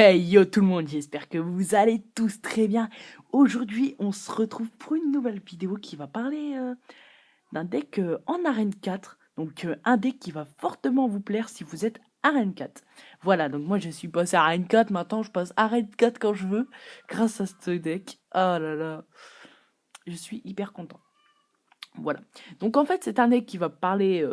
Hey yo tout le monde, j'espère que vous allez tous très bien. Aujourd'hui, on se retrouve pour une nouvelle vidéo qui va parler d'un deck en arène 4. Donc un deck qui va fortement vous plaire si vous êtes arène 4. Voilà, donc moi je suis passé à arène 4, maintenant je passe arène 4 quand je veux, grâce à ce deck. Oh là là, je suis hyper content. Voilà. Donc en fait, c'est un deck qui va parler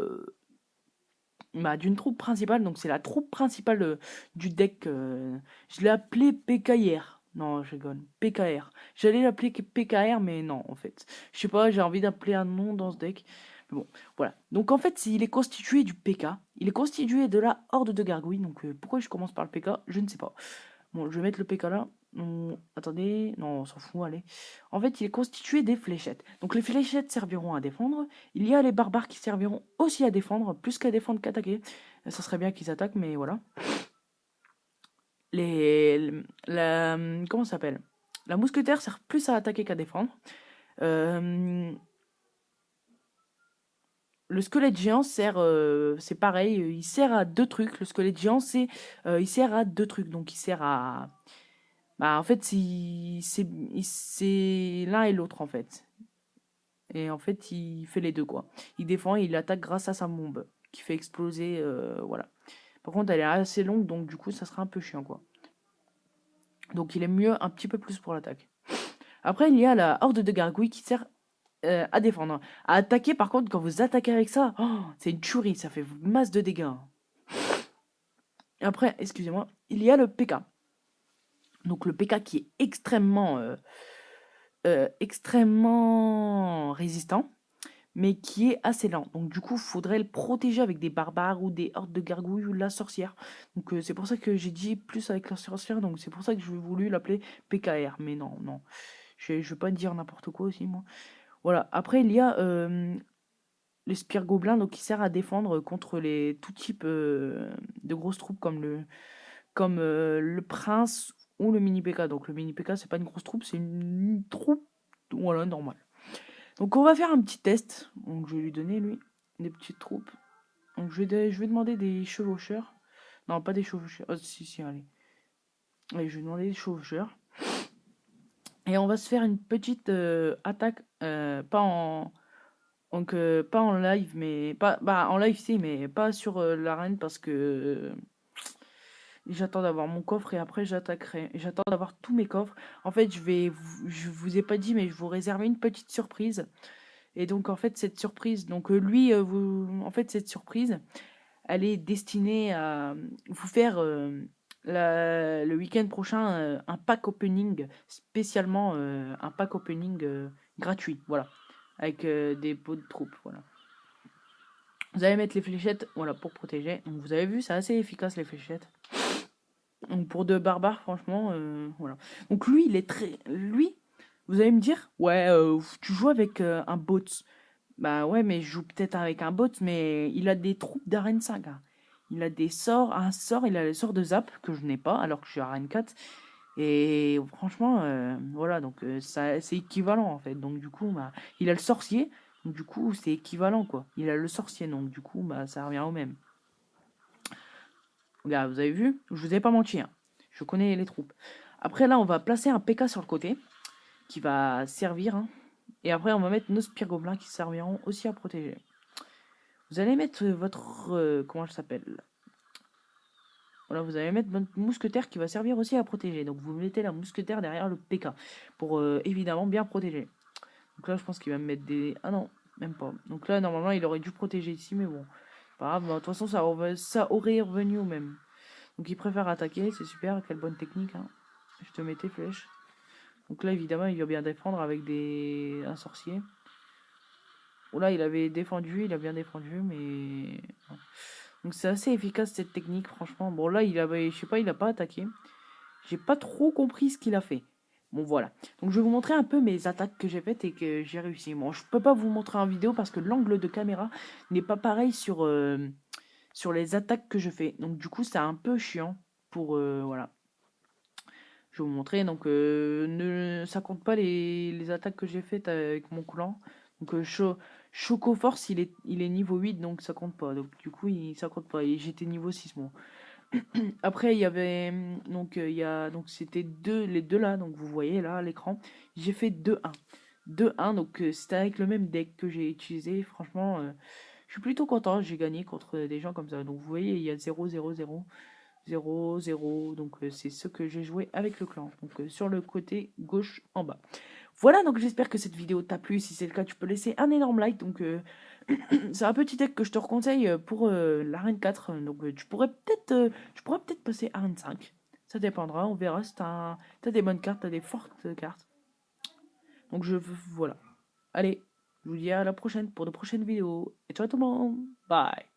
d'une troupe principale, donc c'est la troupe principale du deck. Je l'ai appelé PKR. Non, je rigole. PKR. J'allais l'appeler PKR, mais non, en fait. Je sais pas, j'ai envie d'appeler un nom dans ce deck. Mais bon, voilà. Donc en fait, il est constitué du PK. Il est constitué de la Horde de Gargouilles. Donc pourquoi je commence par le PK? Je ne sais pas. Bon, je vais mettre le PK là. Attendez, non, on s'en fout, allez. En fait, il est constitué des fléchettes. Donc les fléchettes serviront à défendre. Il y a les barbares qui serviront aussi à défendre, plus qu'à défendre qu'attaquer. Ça serait bien qu'ils attaquent, mais voilà. Comment ça s'appelle? La mousquetaire sert plus à attaquer qu'à défendre. Euh, le squelette géant sert, c'est pareil, il sert à deux trucs. Le squelette géant, il sert à deux trucs. Donc il sert à bah, en fait, c'est l'un et l'autre, en fait. Et en fait, il fait les deux, quoi. Il défend et il attaque grâce à sa bombe, qui fait exploser, voilà. Par contre, elle est assez longue, donc du coup, ça sera un peu chiant, quoi. Donc, il est mieux un petit peu plus pour l'attaque. Après, il y a la horde de gargouilles qui sert à défendre. À attaquer, par contre, quand vous attaquez avec ça, oh, c'est une tuerie, ça fait masse de dégâts. Et après, excusez-moi, il y a le PK. Donc, le PK qui est extrêmement résistant, mais qui est assez lent. Donc du coup, il faudrait le protéger avec des barbares ou des hordes de gargouilles ou la sorcière. Donc c'est pour ça que j'ai dit plus avec la sorcière, donc c'est pour ça que j'ai voulu l'appeler PKR. Mais non, non, je vais pas dire n'importe quoi aussi, moi. Voilà, après il y a les spires gobelins, donc qui sert à défendre contre les tout type de grosses troupes comme le prince ou le mini PK. Donc le mini PK, c'est pas une grosse troupe, c'est une troupe, voilà, normale. Donc on va faire un petit test. Donc je vais lui donner lui des petites troupes. Donc je vais demander des chevaucheurs. Non, pas des chevaucheurs. Oh, si, si, allez. Allez, je vais demander des chevaucheurs. Et on va se faire une petite attaque. Pas en live, mais. Pas, bah, en live, si, mais pas sur l'arène parce que. J'attends d'avoir mon coffre et après j'attaquerai. J'attends d'avoir tous mes coffres. En fait, je vous ai pas dit, mais je vous réserve une petite surprise. Et donc, en fait, cette surprise, donc lui, en fait, cette surprise, elle est destinée à vous faire le week-end prochain un pack opening, spécialement un pack opening gratuit, voilà, avec des pots de troupes, voilà. Vous allez mettre les fléchettes, voilà, pour protéger. Donc, vous avez vu, c'est assez efficace les fléchettes. Donc, pour deux barbares, franchement, voilà. Donc, lui, il est très. Lui, vous allez me dire, ouais, tu joues avec un bot. Bah ouais, mais je joue peut-être avec un bot, mais il a des troupes d'Arène 5, hein. Il a des sorts, il a le sort de Zap que je n'ai pas, alors que je suis Arène 4. Et franchement, voilà, donc ça, c'est équivalent en fait. Donc du coup, bah, il a le sorcier, donc du coup, c'est équivalent quoi. Il a le sorcier, donc du coup, bah, ça revient au même. Regarde, vous avez vu? Je vous ai pas menti, hein. Je connais les troupes. Après là, on va placer un PK sur le côté, qui va servir, hein. Et après, on va mettre nos spires gobelins qui serviront aussi à protéger. Vous allez mettre votre... comment ça s'appelle? Voilà, vous allez mettre votre mousquetaire qui va servir aussi à protéger. Donc vous mettez la mousquetaire derrière le PK pour évidemment bien protéger. Donc là, je pense qu'il va me mettre des... Ah non, même pas. Donc là, normalement, il aurait dû protéger ici, mais bon. Pas grave, de toute façon, ça aurait revenu au même. Donc il préfère attaquer, c'est super, quelle bonne technique, hein. Je te mets tes flèches. Donc là, évidemment, il va bien défendre avec un sorcier. Là, il avait défendu, il a bien défendu, mais... Donc c'est assez efficace cette technique, franchement. Bon, là, je sais pas, il a pas attaqué. J'ai pas trop compris ce qu'il a fait. Bon, voilà. Donc je vais vous montrer un peu mes attaques que j'ai faites et que j'ai réussi. Bon, je peux pas vous montrer en vidéo parce que l'angle de caméra n'est pas pareil sur les attaques que je fais. Donc du coup, c'est un peu chiant pour... voilà. Je vais vous montrer. Donc ça compte pas les attaques que j'ai faites avec mon clan. Donc Choco Force, il est niveau 8, donc ça compte pas. Donc du coup, ça compte pas. Et j'étais niveau 6, moi. Après, il y avait donc il y a donc c'était les deux là, donc vous voyez là à l'écran. J'ai fait 2-1. 2-1, donc c'était avec le même deck que j'ai utilisé. Franchement, je suis plutôt content. J'ai gagné contre des gens comme ça. Donc vous voyez, il y a 0-0-0. 0-0. Donc c'est ce que j'ai joué avec le clan. Donc sur le côté gauche en bas. Voilà, donc j'espère que cette vidéo t'a plu. Si c'est le cas, tu peux laisser un énorme like. Donc c'est un petit deck que je te conseille pour l'arène 4. Donc tu pourrais peut-être passer arène 5. Ça dépendra, on verra si t'as des bonnes cartes, t'as des fortes cartes. Donc voilà. Allez, je vous dis à la prochaine pour de prochaines vidéos. Et ciao tout le monde. Bye.